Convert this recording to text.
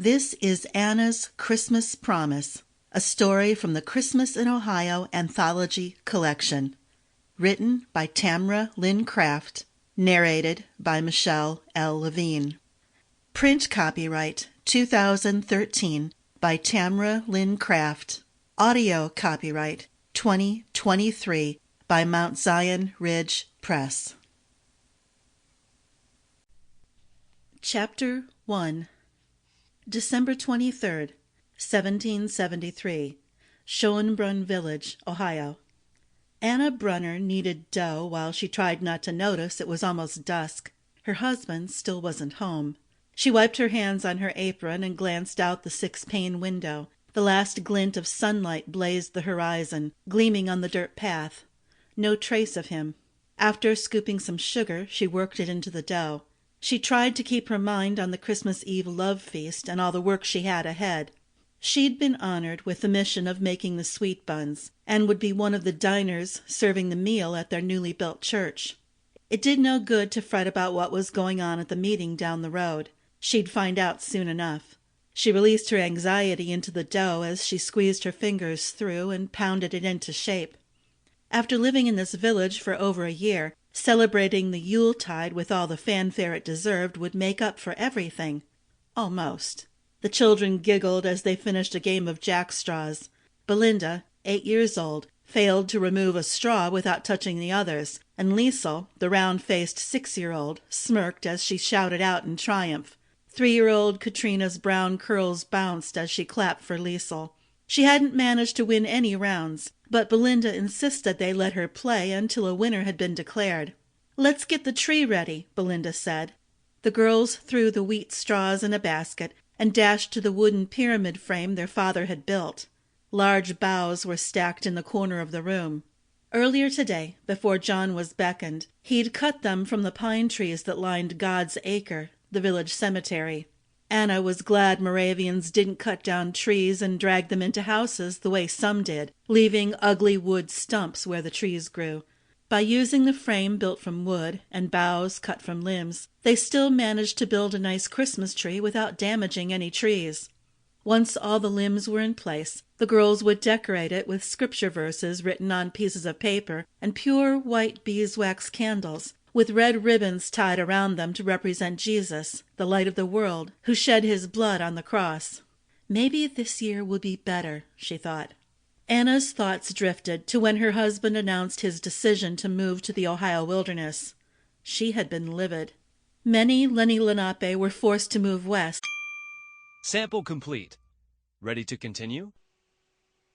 This is Anna's Christmas Promise, a story from the Christmas in Ohio Anthology collection. Written by Tamera Lynn Kraft, narrated by Michelle L. Levigne. Print copyright 2013 by Tamera Lynn Kraft. Audio copyright 2023 by Mount Zion Ridge Press. Chapter 1. December 23rd, 1773, Schoenbrunn Village, Ohio. Anna Brunner kneaded dough while she tried not to notice it was almost dusk. Her husband still wasn't home. She wiped her hands on her apron and glanced out the six-pane window. The last glint of sunlight blazed the horizon, gleaming on the dirt path. No trace of him. After scooping some sugar, she worked it into the dough. She tried to keep her mind on the Christmas Eve love feast and all the work she had ahead. She'd been honored with the mission of making the sweet buns, and would be one of the diners serving the meal at their newly built church. It did no good to fret about what was going on at the meeting down the road. She'd find out soon enough. She released her anxiety into the dough as she squeezed her fingers through and pounded it into shape. After living in this village for over a year, celebrating the Yuletide with all the fanfare it deserved would make up for everything. Almost. The children giggled as they finished a game of jackstraws. Belinda, 8 years old, failed to remove a straw without touching the others, and Liesel, the round-faced 6-year-old, smirked as she shouted out in triumph. 3-year-old Katrina's brown curls bounced as she clapped for Liesel. She hadn't managed to win any rounds, but Belinda insisted they let her play until a winner had been declared. "Let's get the tree ready," Belinda said. The girls threw the wheat straws in a basket and dashed to the wooden pyramid frame their father had built. Large boughs were stacked in the corner of the room. Earlier today, before John was beckoned, he'd cut them from the pine trees that lined God's Acre, the village cemetery. Anna was glad Moravians didn't cut down trees and drag them into houses the way some did, leaving ugly wood stumps where the trees grew. By using the frame built from wood and boughs cut from limbs, they still managed to build a nice Christmas tree without damaging any trees. Once all the limbs were in place, the girls would decorate it with scripture verses written on pieces of paper and pure white beeswax candles, with red ribbons tied around them to represent Jesus, the light of the world, who shed his blood on the cross. Maybe this year will be better, she thought. Anna's thoughts drifted to when her husband announced his decision to move to the Ohio wilderness. She had been livid. Many Lenape were forced to move west. Sample complete. Ready to continue?